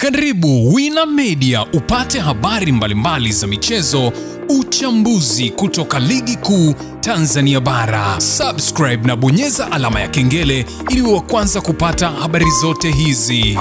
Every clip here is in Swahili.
Karibu Wina Media upate habari mbalimbali za michezo, uchambuzi kutoka ligi kuu Tanzania bara. Subscribe na bonyeza alama ya kengele ili uwe wa kwanza kupata habari zote hizi.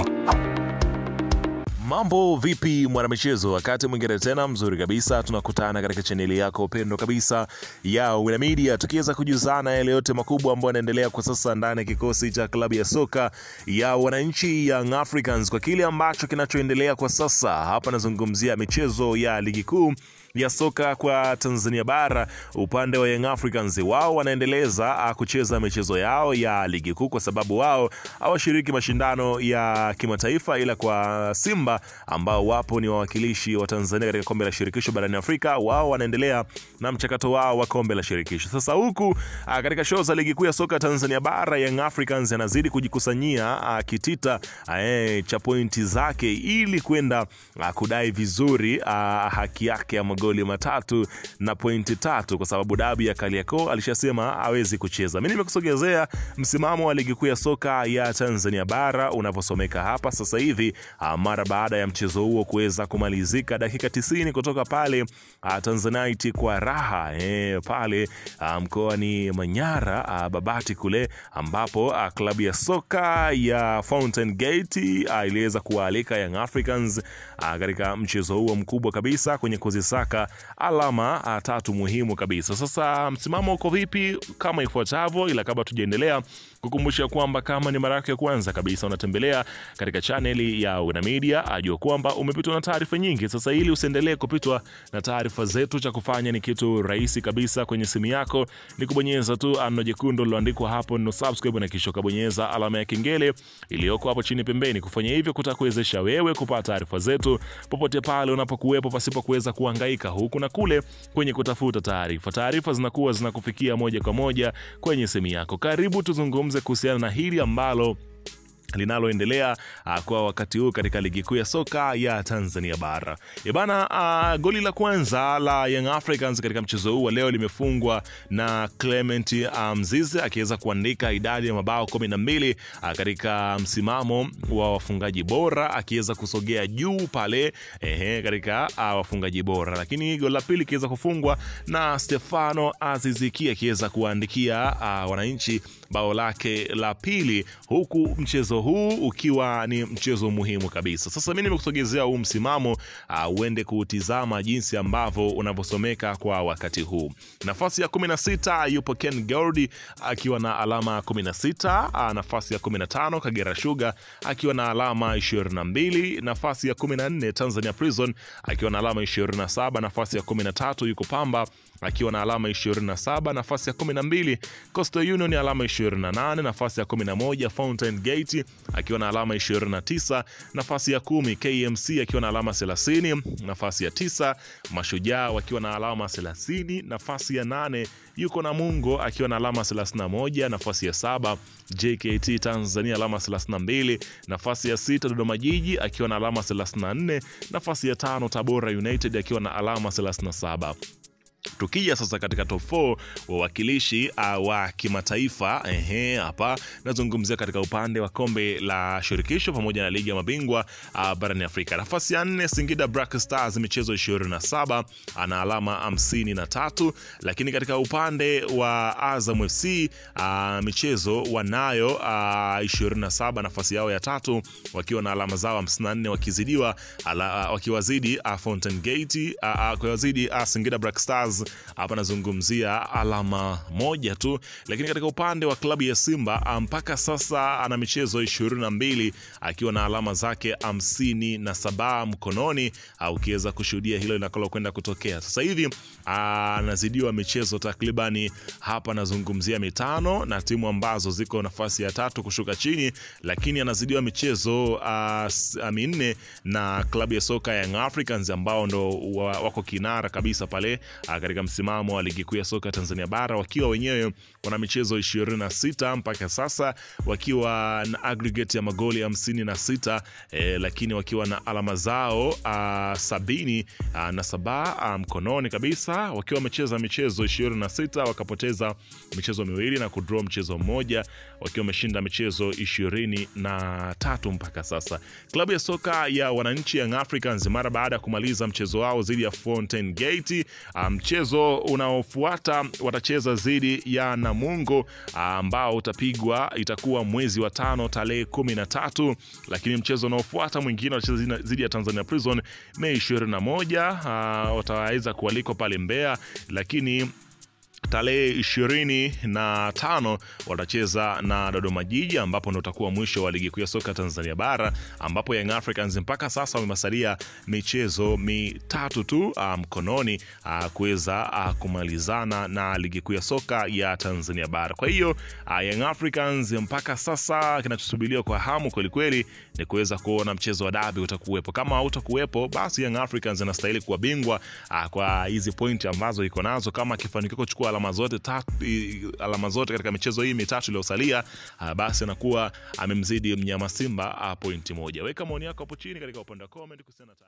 Mambo vipi mwanamichezo, wakati mwingine tena mzuri kabisa tunakutana katika chaneli yako pendwa kabisa ya Wina Media, tukiweza kujuzana yale yote makubwa ambayo yanaendelea kwa sasa ndani ya kikosi cha klabu ya soka ya wananchi Young Africans, kwa kile ambacho kinachoendelea kwa sasa. Hapa nazungumzia michezo ya ligi kuu ya soka kwa Tanzania bara. Upande wa Young Africans, wao wanaendeleza kucheza michezo yao ya ligi kuu kwa sababu wao hawashiriki mashindano ya kimataifa, ila kwa Simba ambao wapo ni wawakilishi wa Tanzania katika kombe la shirikisho barani Afrika, wao wanaendelea na mchakato wao wa kombe la shirikisho. Sasa huku katika show za ligi kuu ya soka Tanzania bara, Young Africans yanazidi kujikusanyia kitita cha pointi zake ili kwenda kudai vizuri haki yake ya magoli 3 na pointi 3, kwa sababu dabi ya Kariakoo alishasema hawezi kucheza. Mimi nimekusogezea msimamo wa ligi kuu ya soka ya Tanzania bara unavyosomeka hapa sasa hivi, mara baada ya mchezo huo kuweza kumalizika dakika 90 kutoka pale Tanzanite kwa raha pale mkoani Manyara, Babati kule, ambapo klabu ya soka ya Fountain Gate iliweza kualika Young Africans katika mchezo huo mkubwa kabisa kwenye kuzisaka alama 3 muhimu kabisa. Sasa msimamo uko vipi? Kama ifuatavyo, ila kabla tujaendelea kukumbusha kwamba kama ni mara yako ya kwanza kabisa unatembelea katika chaneli ya Wina Media, ajua kwamba umepitwa na taarifa nyingi. Sasa ili usiendelee kupitwa na taarifa zetu, cha kufanya ni kitu rahisi kabisa. Kwenye simu yako ni kubonyeza tu ano jekundu liloandikwa hapo no subscribe, na kisha kubonyeza alama ya kengele iliyoko hapo chini pembeni. Kufanya hivyo kutakuwezesha wewe kupata taarifa zetu popote pale unapokuwepo, pasipo kuweza kuhangaika huku na kule kwenye kutafuta taarifa. Taarifa zinakuwa zinakufikia moja kwa moja kwenye simu yako. Karibu tuzungumze kuhusiana na hili ambalo linaloendelea kwa wakati huu katika ligi kuu ya soka ya Tanzania bara. Bana, goli la kwanza la Young Africans katika mchezo huu leo limefungwa na Clement Mzize, akiweza kuandika idadi ya mabao 12 katika msimamo wa wafungaji bora, akiweza kusogea juu pale katika wafungaji bora. Lakini goli la pili kiweza kufungwa na Stefano Aziziki, akiweza kuandikia wananchi bao lake la pili, huku mchezo huu ukiwa ni mchezo muhimu kabisa. Sasa mimi nimekusogezea huu msimamo uende kuutizama jinsi ambavyo unavyosomeka kwa wakati huu. Nafasi ya 16 yupo Ken Gordy akiwa na alama 16, nafasi ya 15 Kagera Sugar akiwa na alama 22, nafasi ya 14 Tanzania Prison akiwa na alama 27, nafasi ya 13 yuko Pamba akiwa na alama 27, nafasi ya 12 Coastal Union alama 28, nafasi ya 11 Fountain Gate akiwa na alama 29, nafasi ya 10 KMC akiwa na alama 30, nafasi ya 9 Mashujaa wakiwa na alama 30, nafasi ya 8 yuko Namungo akiwa na alama 31, nafasi ya 7 JKT Tanzania alama 32, nafasi ya 6 Dodoma Jiji akiwa na alama 34, nafasi ya 5 Tabora United akiwa na alama 37. Tukija sasa katika top 4 wawakilishi wa kimataifa, hapa nazungumzia katika upande wa kombe la shirikisho pamoja na ligi ya mabingwa barani Afrika. Nafasi ya 4 Singida Black Stars michezo 27 ana alama 53, lakini katika upande wa Azam FC michezo wanayo 27, nafasi yao ya 3 wakiwa na alama zao 54, wakiwazidi Fountain Gate, wakiwazidi Singida Black Stars. Hapa nazungumzia alama 1 tu. Lakini katika upande wa klabu ya Simba mpaka sasa ana michezo 22 akiwa na alama zake 57 mkononi, ukiweza kushuhudia hilo linakalo kwenda kutokea sasa hivi. Anazidiwa michezo takribani, hapa nazungumzia 5 na timu ambazo ziko nafasi ya 3 kushuka chini, lakini anazidiwa michezo 4 na klabu ya soka Young Africans ambao ndo wako kinara kabisa pale katika msimamo wa ligi kuu ya soka Tanzania bara, wakiwa wenyewe wana michezo 26 mpaka sasa, wakiwa na aggregate ya magoli 56, lakini wakiwa na alama zao 77 mkononi kabisa, wakiwa wamecheza michezo 26, wakapoteza michezo miwili na kudraw mchezo mmoja, wakiwa wameshinda michezo 23 mpaka sasa. Klabu ya soka ya wananchi Young Africans mara baada ya kumaliza mchezo wao dhidi ya Fountain Gate, mchezo unaofuata watacheza dhidi ya Namungo ambao utapigwa, itakuwa mwezi wa 5 tarehe 13, lakini mchezo unaofuata mwingine watacheza dhidi ya Tanzania Prison Mei 21, wataweza kualikwa pale Mbeya, lakini tarehe 25 watacheza na Dodoma Jiji, ambapo ndio utakuwa mwisho wa ligi kuu ya soka Tanzania bara, ambapo Young Africans mpaka sasa wamesalia michezo 3 tu mkononi kuweza kumalizana na ligi kuu ya soka ya Tanzania bara. Kwa hiyo Young Africans mpaka sasa kinachosubiriwa kwa hamu kweli kweli ni kuweza kuona mchezo wa dabi utakuwepo. Kama hautakuwepo, basi Young Africans anastahili kuwa bingwa kwa hizi pointi ambazo iko nazo. Kama akifanikiwa kuchukua alama zote katika michezo hii 3 iliyosalia, basi anakuwa amemzidi mnyama Simba pointi 1. Weka maoni yako hapo chini katika upande wa comment kuhusiana na